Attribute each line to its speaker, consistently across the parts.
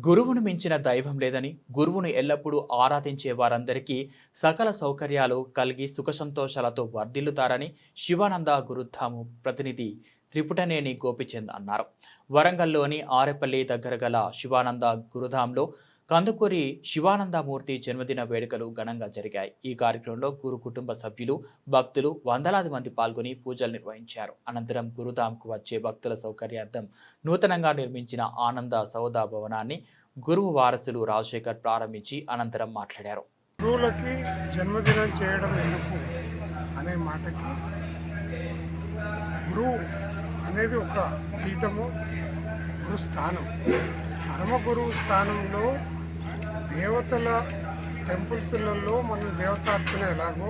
Speaker 1: గురువును మించిన దైవం లేదని, గురువును ఎల్లప్పుడూ ఆరాధించే వారందరికీ సకల సౌకర్యాలు కలిగి సుఖ సంతోషాలతో వర్ధిల్లుతారని శివానంద గురుధాము ప్రతినిధి త్రిపుటనేని గోపిచంద్ అన్నారు. వరంగల్లోని ఆరెపల్లి దగ్గర గల శివానంద గురుధాంలో కందుకూరి శివానందమూర్తి జన్మదిన వేడుకలు ఘనంగా జరిగాయి. ఈ కార్యక్రమంలో గురు కుటుంబ సభ్యులు, భక్తులు వందలాది మంది పాల్గొని పూజలు నిర్వహించారు. అనంతరం గురుధాంకు వచ్చే భక్తుల సౌకర్యార్థం నూతనంగా నిర్మించిన ఆనంద సౌద భవనాన్ని గురువు వారసులు రాజశేఖర్ ప్రారంభించి అనంతరం మాట్లాడారు.
Speaker 2: గురువులకి జన్మదినం చేయడం ఎందుకు అనే మాటకి, గురువు అనేది ఒక పీఠము, గురు స్థానం. పరమ గురువు స్థానంలో దేవతల టెంపుల్స్లలో మనం దేవతార్చన ఎలాగో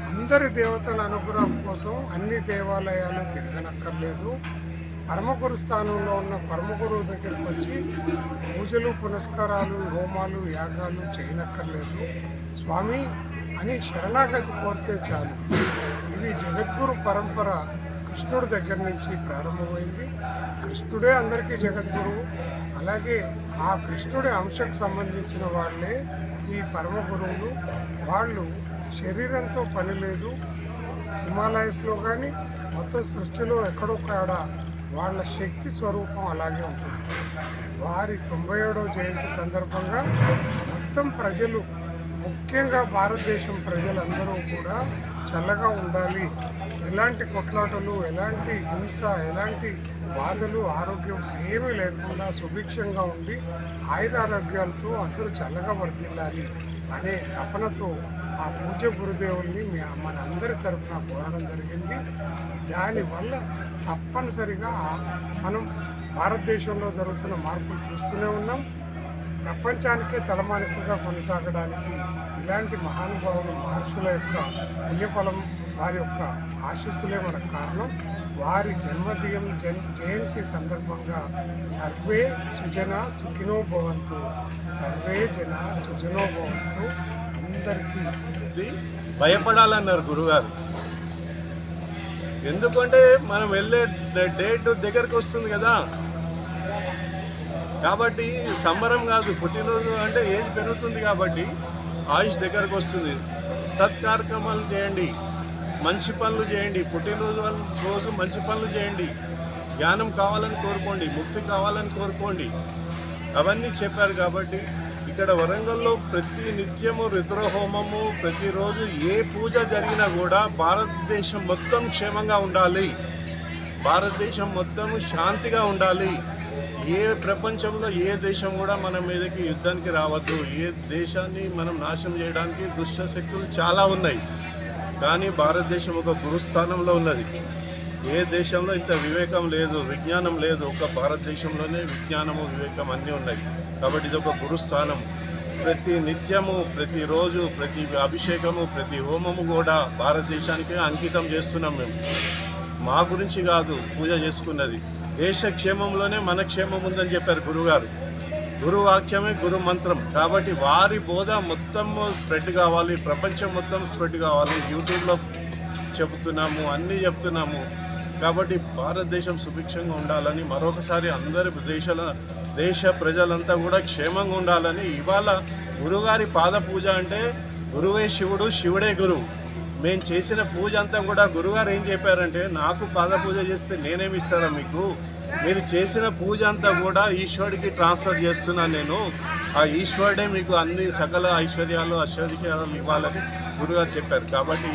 Speaker 2: అందరి దేవతల అనుగ్రహం కోసం అన్ని దేవాలయాలు తిరగనక్కర్లేదు. పరమగురు స్థానంలో ఉన్న పరమగురువు దగ్గరికి వచ్చి పూజలు, పునస్కారాలు, హోమాలు, యాగాలు చేయనక్కర్లేదు. స్వామి అని శరణాగతి కోరితే చాలు. ఇది జగద్గురు పరంపర కృష్ణుడి దగ్గర నుంచి ప్రారంభమైంది. కృష్ణుడే అందరికీ జగద్గురువు. అలాగే ఆ కృష్ణుడి అంశకు సంబంధించిన వాళ్ళే ఈ పరమ గురువులు. వాళ్ళు శరీరంతో పని లేదు. హిమాలయస్లో కానీ మొత్తం సృష్టిలో ఎక్కడొక్కడ వాళ్ళ శక్తి స్వరూపం అలాగే ఉంటుంది. వారి 97వ జయంతి సందర్భంగా మొత్తం ప్రజలు, ముఖ్యంగా భారతదేశం ప్రజలందరూ కూడా చల్లగా ఉండాలి, ఎలాంటి కొట్లాటలు, ఎలాంటి హింస, ఎలాంటి బాధలు, ఆరోగ్యం ఏమీ లేకుండా సుభిక్షంగా ఉండి ఆయురారోగ్యాలతో అందరూ చల్లగా వర్ధిల్లాలి అనే తపనతో ఆ పూజ్య గురుదేవుల్ని మన అందరి తరఫున కోరడం జరిగింది. దానివల్ల తప్పనిసరిగా మనం భారతదేశంలో జరుగుతున్న మార్పులు చూస్తూనే ఉన్నాం. ప్రపంచానికే తలమానికగా కొనసాగడానికి ఇలాంటి మహానుభావులు, మహర్షుల యొక్క పుణ్యఫలం, వారి యొక్క ఆశీస్సులే మనకు కారణం. వారి జయంతి సందర్భంగా సర్వే సుజన సుఖినో భవంతు, సర్వే జన సుజనో భవంతు. అందరికీ
Speaker 3: భయపడాలన్నారు గురుగారు. ఎందుకంటే మనం వెళ్ళే డేట్ దగ్గరకు వస్తుంది కదా, కాబట్టి సంబరం కాదు, పుట్టినరోజు అంటే ఏజ్ పెరుగుతుంది కాబట్టి ఆయుష్ దగ్గరకు వస్తుంది. సత్కార్యక్రమాలు చేయండి, మంచి పనులు చేయండి, పుట్టినరోజు రోజు మంచి పనులు చేయండి, జ్ఞానం కావాలని కోరుకోండి, ముక్తి కావాలని కోరుకోండి, అవన్నీ చెప్పారు. కాబట్టి ఇక్కడ వరంగల్లో ప్రతి నిత్యము రుద్రహోమము, ప్రతిరోజు ఏ పూజ జరిగినా కూడా భారతదేశం మొత్తం క్షేమంగా ఉండాలి, భారతదేశం మొత్తం శాంతిగా ఉండాలి. ఏ ప్రపంచంలో ఏ దేశం కూడా మన మీదకి యుద్ధానికి రావద్దు. ఏ దేశాన్ని మనం నాశనం చేయడానికి దుష్ట శక్తులు చాలా ఉన్నాయి, కానీ భారతదేశం ఒక గురుస్థానంలో ఉన్నది. ఏ దేశంలో ఇంత వివేకం లేదు, విజ్ఞానం లేదు. ఒక భారతదేశంలోనే విజ్ఞానము, వివేకం అన్నీ ఉన్నాయి. కాబట్టి ఇది ఒక గురుస్థానం. ప్రతి నిత్యము, ప్రతిరోజు, ప్రతి అభిషేకము, ప్రతి హోమము కూడా భారతదేశానికి అంకితం చేస్తున్నాం. మేము మా గురించి కాదు పూజ చేసుకున్నది, దేశ క్షేమంలోనే మన క్షేమం ఉందని చెప్పారు గురుగారు. గురు వాక్యమే గురు మంత్రం. కాబట్టి వారి బోధ మొత్తం స్ప్రెడ్ కావాలి, ప్రపంచం మొత్తం స్ప్రెడ్ కావాలి. యూట్యూబ్లో చెబుతున్నాము, అన్నీ చెప్తున్నాము. కాబట్టి భారతదేశం సుభిక్షంగా ఉండాలని, మరొకసారి అందరి దేశ ప్రజలంతా కూడా క్షేమంగా ఉండాలని ఇవాళ గురుగారి పాద పూజ అంటే గురువే శివుడు, శివుడే గురువు. మేము చేసిన పూజ అంతా కూడా గురుగారు ఏం చెప్పారంటే, నాకు పాద పూజ చేస్తే నేనేమి ఇస్తారా మీకు, మీరు చేసిన పూజ అంతా కూడా ఈశ్వరుడికి ట్రాన్స్ఫర్ చేస్తున్నాను నేను. ఆ ఈశ్వరుడే మీకు అన్ని సకల ఐశ్వర్యాలు, ఐశ్వర్యాలు ఇవ్వాలని గురుగారు చెప్పారు. కాబట్టి